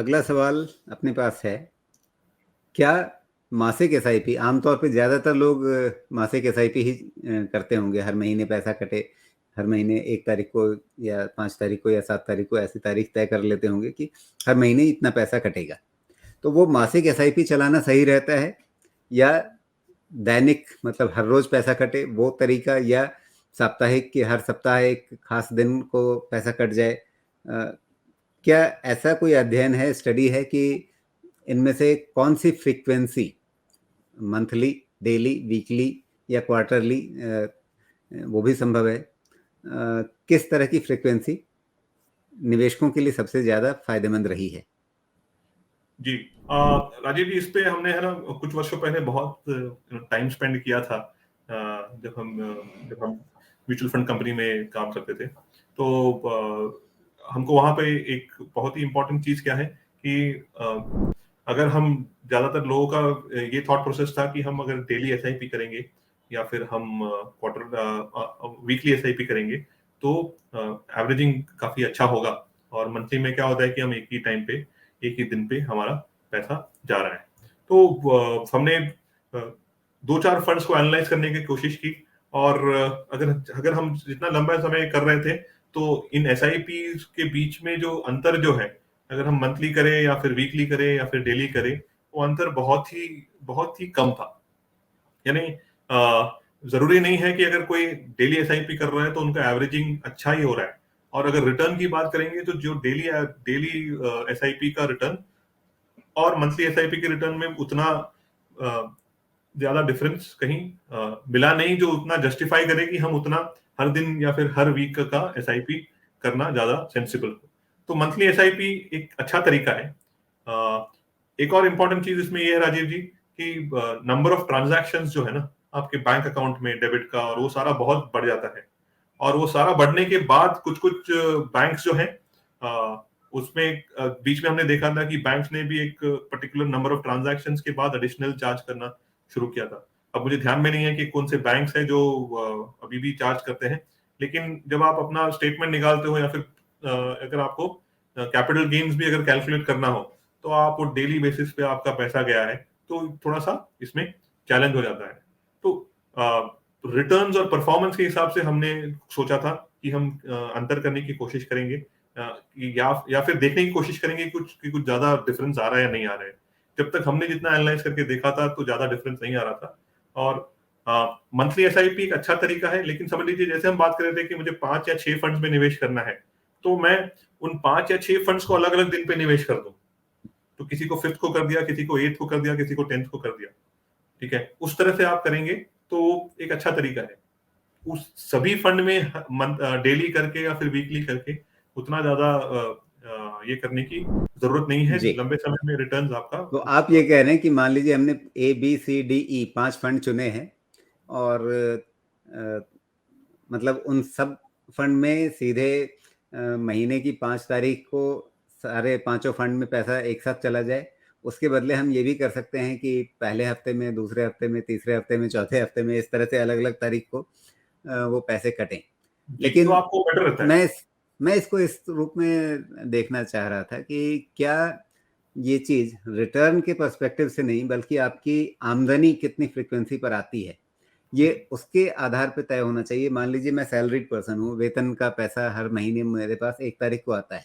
अगला सवाल अपने पास है, क्या मासिक एसआईपी, आमतौर पे ज़्यादातर लोग मासिक एसआईपी ही करते होंगे, हर महीने पैसा कटे, हर महीने 1 तारीख को या 5 तारीख को या 7 तारीख को ऐसी तारीख तय कर लेते होंगे कि हर महीने इतना पैसा कटेगा। तो वो मासिक एसआईपी चलाना सही रहता है, या दैनिक मतलब हर रोज़ पैसा कटे वो तरीका, या साप्ताहिक कि हर सप्ताह एक खास दिन को पैसा कट जाए? क्या ऐसा कोई अध्ययन है, स्टडी है कि इनमें से कौन सी फ्रीक्वेंसी, मंथली, डेली, वीकली या क्वार्टरली, वो भी संभव है, किस तरह की फ्रीक्वेंसी निवेशकों के लिए सबसे ज़्यादा फायदेमंद रही है? जी राजीव जी, इस पे हमने है ना कुछ वर्षों पहले बहुत टाइम स्पेंड किया था। जब हम म्यूचुअल फंड कंपनी में काम करते थे, तो हमको वहां पे एक बहुत ही इम्पोर्टेंट चीज क्या है कि अगर हम ज्यादातर लोगों का ये थॉट प्रोसेस था कि हम अगर डेली एसआईपी करेंगे या फिर हम वीकली एसआईपी करेंगे तो एवरेजिंग काफी अच्छा होगा, और मंथली में क्या होता है कि हम एक ही टाइम पे एक ही दिन पे हमारा पैसा जा रहा है। तो हमने 2-4 फंड्स को एनालाइज करने की कोशिश की, और अगर हम जितना लंबा समय कर रहे थे तो इन एसआईपी के बीच में जो अंतर जो है, अगर हम मंथली करें या फिर वीकली करें या फिर डेली करें, वो अंतर बहुत ही कम था। यानी जरूरी नहीं है कि अगर कोई डेली एसआईपी कर रहा है तो उनका एवरेजिंग अच्छा ही हो रहा है। और अगर रिटर्न की बात करेंगे तो जो डेली एसआईपी का रिटर्न और मंथली एसआईपी के रिटर्न में उतना ज्यादा डिफरेंस कहीं मिला नहीं जो उतना जस्टिफाई करे कि हम उतना हर दिन या फिर हर वीक का एसआईपी करना ज्यादा सेंसिबल हो। तो मंथली एसआईपी एक अच्छा तरीका है। एक और इम्पोर्टेंट चीज इसमें ये है राजीव जी कि नंबर ऑफ ट्रांजैक्शंस जो है ना आपके बैंक अकाउंट में डेबिट का, और वो सारा बहुत बढ़ जाता है। और वो सारा बढ़ने के बाद कुछ कुछ बैंक्स जो है उसमें बीच में हमने देखा था कि बैंक्स ने भी एक पर्टिकुलर नंबर ऑफ ट्रांजैक्शंस के बाद एडिशनल चार्ज करना शुरू किया था। अब मुझे ध्यान में नहीं है कि कौन से बैंक्स हैं जो अभी भी चार्ज करते हैं, लेकिन जब आप अपना स्टेटमेंट निकालते हो या फिर अगर आपको कैपिटल गेन्स भी अगर कैलकुलेट करना हो तो आप वो डेली बेसिस पे आपका पैसा गया है तो थोड़ा सा इसमें चैलेंज हो जाता है। तो रिटर्न्स और परफॉर्मेंस के हिसाब से हमने सोचा था कि हम अंतर करने की कोशिश करेंगे, या फिर देखने की कोशिश करेंगे कुछ ज्यादा डिफरेंस आ रहा है या नहीं आ रहा है। जब तक हमने जितना एनालाइज करके देखा था तो ज्यादा डिफरेंस नहीं आ रहा था। और मंथली एसआईपी एक अच्छा तरीका है, लेकिन समझ लीजिए जैसे हम बात कर रहे थे कि मुझे 5 या 6 फंड्स में निवेश करना है, तो मैं उन 5 या 6 फंड्स को अलग अलग दिन पे निवेश कर दूं। तो किसी को 5th को कर दिया, किसी को 8th को कर दिया, किसी को 10th को कर दिया। ठीक है, उस तरह से आप करेंगे तो एक अच्छा तरीका है। उस सभी फंड में डेली करके या फिर वीकली करके उतना ज्यादा ये करने की जरूरत नहीं है। जी। लंबे समय में रिटर्न्स आपका तो आप ये कह रहे हैं कि मान लीजिए हमने ABCDE 5 फंड चुने हैं, और मतलब उन सब फंड में सीधे महीने की 5 तारीख को सारे पांचों फंड में पैसा एक साथ चला जाए। उसके बदले हम ये भी कर सकते हैं कि पहले हफ्ते में, दूसरे हफ्ते में, तीसरे हफ्ते में, चौथे हफ्ते में, इस तरह से अलग अलग तारीख को वो पैसे कटें। जी, तो लेकिन आपको बेटर रहता है। मैं इसको इस रूप में देखना चाह रहा था कि क्या ये चीज रिटर्न के पर्सपेक्टिव से नहीं, बल्कि आपकी आमदनी कितनी फ्रीक्वेंसी पर आती है, ये उसके आधार पर तय होना चाहिए। मान लीजिए मैं सैलरीड पर्सन हूँ, वेतन का पैसा हर महीने मेरे पास 1 तारीख को आता है,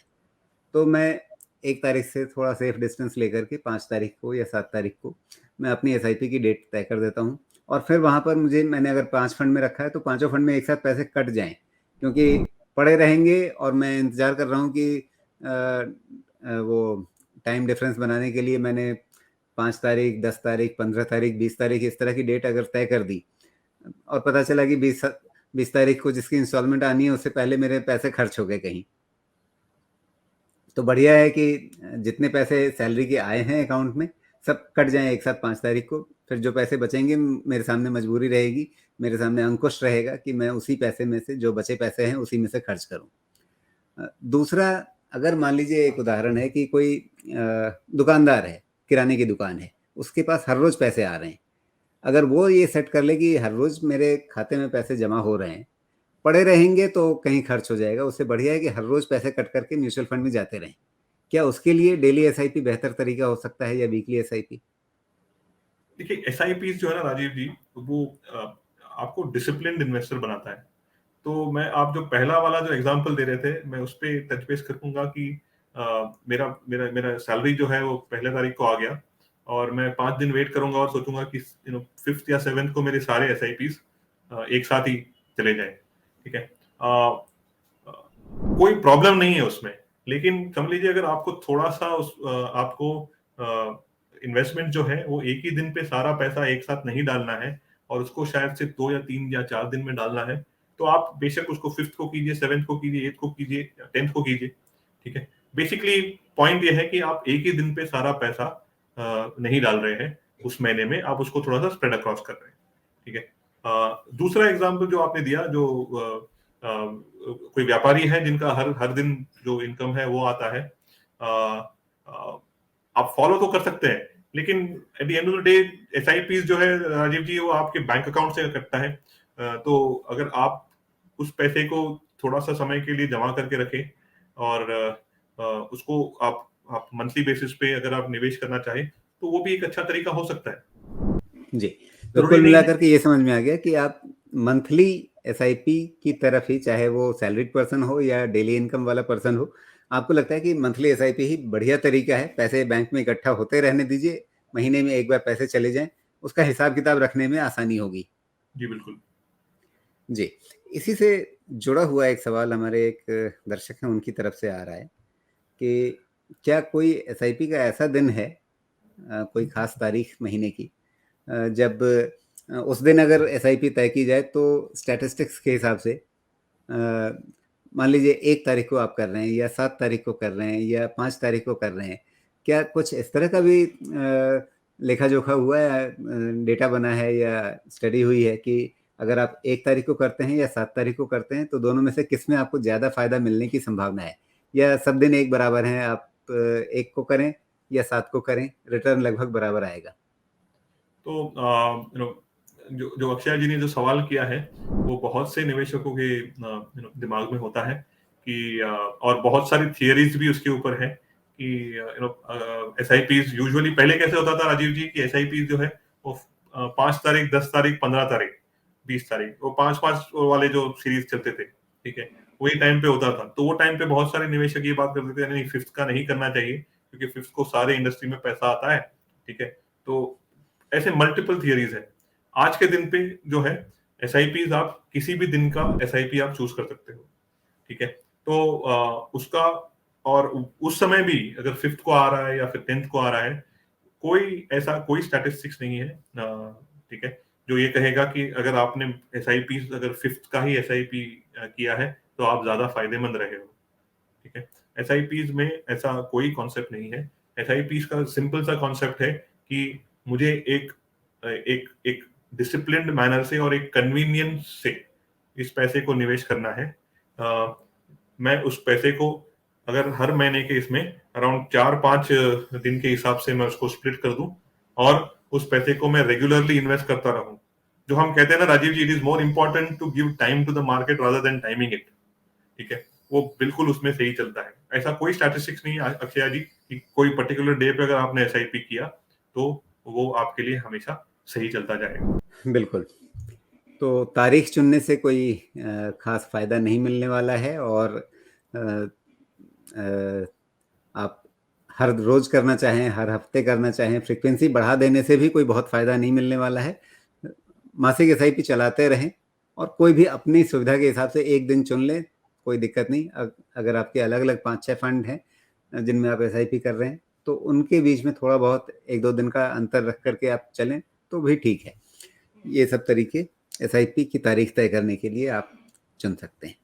तो मैं 1 तारीख से थोड़ा सेफ डिस्टेंस लेकर के 5 तारीख को या 7 तारीख को मैं अपनी एसआईपी की डेट तय कर देता हूँ। और फिर वहाँ पर मैंने अगर 5 फंड में रखा है तो पांचों फंड में एक साथ पैसे कट जाएं, क्योंकि पड़े रहेंगे और मैं इंतजार कर रहा हूँ कि वो टाइम डिफरेंस बनाने के लिए मैंने 5 तारीख, 10 तारीख, 15 तारीख, 20 तारीख इस तरह की डेट अगर तय कर दी, और पता चला कि 20 तारीख को जिसकी इंस्टॉलमेंट आनी है उससे पहले मेरे पैसे खर्च हो गए कहीं, तो बढ़िया है कि जितने पैसे सैलरी के आए हैं अकाउंट में सब कट जाएं एक साथ 5 तारीख को। फिर जो पैसे बचेंगे मेरे सामने मजबूरी रहेगी, मेरे सामने अंकुश रहेगा कि मैं उसी पैसे में से, जो बचे पैसे हैं उसी में से खर्च करूं। दूसरा, अगर मान लीजिए एक उदाहरण है कि कोई दुकानदार है, किराने की दुकान है, उसके पास हर रोज पैसे आ रहे हैं। अगर वो ये सेट कर ले कि हर रोज मेरे खाते में पैसे जमा हो रहे हैं, पड़े रहेंगे तो कहीं खर्च हो जाएगा, उससे बढ़िया है कि हर रोज पैसे कट करके म्यूचुअल फंड में जाते रहें। क्या उसके लिए डेली एसआईपी बेहतर तरीका हो सकता है या वीकली एसआईपी? देखिए, एसआईपीज़ जो है ना राजीव जी, वो आपको डिसिप्लिन्ड इन्वेस्टर बनाता है। तो मैं आप जो पहला वाला जो एग्ज़ाम्पल दे रहे थे, मैं उस पे टच बेस करूँगा कि मेरा मेरा मेरा सैलरी जो है वो पहले तारीख को आ गया और मैं 5 दिन वेट करूँगा और सोचूँगा कि 5th या 7th को मेरे सारे एसआईपीज़ एक साथ ही चले जाएँ, ठीक है? कोई प्रॉब्लम नहीं है उसमें, लेकिन समझ लीजिए अगर आपको थोड़ा-सा आपको इन्वेस्टमेंट जो है वो एक ही दिन पे सारा पैसा एक साथ नहीं डालना है और उसको शायद से 2 या 3 या 4 दिन में डालना है, तो आप बेशक उसको 5th को कीजिए, 7th को कीजिए, 8th को कीजिए, 10th को कीजिए, ठीक है? बेसिकली पॉइंट ये है कि आप एक ही दिन पे सारा पैसा नहीं डाल रहे हैं उस महीने में, आप उसको थोड़ा-सा स्प्रेड अक्रॉस कर रहे हैं, ठीक है? दूसरा एग्ज़ाम्पल जो आपने दिया जो कोई व्यापारी है जिनका हर हर दिन जो इनकम है वो आता है। अ, अ, आप फॉलो तो कर सकते हैं, लेकिन at the end of the day SIPs जो है राजीव जी वो आपके बैंक अकाउंट से कटता है। तो अगर आप उस पैसे को थोड़ा-सा समय के लिए जमा करके रखें और उसको आप मंथली बेसिस पे अगर आप निवेश करना चाहें, तो वो भी एक अच्छा तरीका हो सकता है। जी, तो ज़रूरी कुल नहीं है। मिलाकर के ये समझ में आ गया कि आप मंथली एसआईपी की तरफ ही, चाहे वो सैलरीड पर्सन हो या डेली इनकम वाला पर्सन हो, आपको लगता है कि मंथली एसआईपी ही बढ़िया तरीका है। पैसे बैंक में इकट्ठा होते रहने दीजिए, महीने में एक बार पैसे चले जाएँ, उसका हिसाब-किताब रखने में आसानी होगी। जी, बिल्कुल। जी, इसी से जुड़ा हुआ एक सवाल हमारे एक दर्शक हैं उनकी तरफ से आ रहा है कि क्या कोई एसआईपी का ऐसा दिन है, कोई ख़ास तारीख महीने की, जब उस दिन अगर एसआईपी तय की जाए तो स्टैटिस्टिक्स के हिसाब से मान लीजिए 1 तारीख को आप कर रहे हैं या 7 तारीख को कर रहे हैं या 5 तारीख को कर रहे हैं। क्या कुछ इस तरह का भी लेखा-जोखा हुआ है, डेटा बना है या स्टडी हुई है कि अगर आप 1 तारीख को करते हैं या 7 तारीख को करते हैं तो दोनों में से किसमें आपको ज़्यादा फ़ायदा मिलने की संभावना है? या सब दिन एक बराबर हैं, आप 1 को करें या 7 को करें, रिटर्न लगभग बराबर आएगा? तो जो जो अक्षय जी ने जो सवाल किया है, वो बहुत से निवेशकों के दिमाग में होता है कि और बहुत सारी थियरीज़ भी उसके ऊपर है कि एसआईपीज़ यूजुअली पहले कैसे होता था राजीव जी कि एसआईपीज़ जो है वो 5 तारीख, 10 तारीख, 15 तारीख, 20 तारीख वो 5-5 वाले जो सीरीज़ चलते थे, ठीक है? वही टाइम पे होता था। तो वो टाइम पे बहुत सारे निवेशक ये बात करते थे नहीं 5th का नहीं करना चाहिए क्योंकि 5th को सारे इंडस्ट्री में पैसा आता है, ठीक है? तो ऐसे मल्टीपल थियरीज है। आज के दिन पे जो है एसआईपीज़ आप किसी भी दिन का एसआईपी आप चूज़ कर सकते हो, ठीक है? तो उसका और उस समय भी अगर 5th को आ रहा है या फिर 10th को आ रहा है, कोई स्टैटिस्टिक्स नहीं है ठीक है? जो ये कहेगा कि अगर आपने एसआईपीज़ अगर 5th का ही एसआईपी किया है, तो आप ज़्यादा फ़ायदेमंद रहे हो, ठीक है? एसआईपीज़ में ऐसा कोई कॉन्सेप्ट नहीं है। एसआईपीज़ का सिंपल सा कॉन्सेप्ट है कि मुझे एक एक डिसिप्लिन्ड मैनर से और एक कन्वीनियंस से इस पैसे को निवेश करना है। मैं उस पैसे को अगर हर महीने के इसमें अराउंड 4-5 दिन के हिसाब से मैं उसको स्प्लिट कर दूँ और उस पैसे को मैं रेगुलरली इन्वेस्ट करता रहूँ। जो हम कहते हैं ना Rajiv ji, it is more important to give time to the market rather than timing it, ठीक है? वो बिल्कुल उसमें सही चलता है। ऐसा कोई स्टैटिस्टिक्स नहीं है अक्षया जी कि कोई पर्टिकुलर डे पे अगर आपने एसआईपी किया, तो वो आपके लिए हमेशा सही चलता जाएगा। बिल्कुल। तो तारीख चुनने से कोई ख़ास फ़ायदा नहीं मिलने वाला है और अ अ, आप हर रोज़ करना चाहें, हर हफ़्ते करना चाहें, फ्रीक्वेंसी बढ़ा देने से भी कोई बहुत फ़ायदा नहीं मिलने वाला है। मासिक एसआईपी चलाते रहें और कोई भी अपनी सुविधा के हिसाब से एक दिन चुन लें, कोई दिक्कत नहीं। अगर आपके अलग-अलग 5-6 फंड हैं जिनमें आप एसआईपी कर रहे हैं, तो उनके बीच में थोड़ा-बहुत 1-2 दिन का अंतर रख कर के आप चलें, तो भी ठीक है। ये सब तरीके एसआईपी की तारीख तय करने के लिए आप चुन सकते हैं।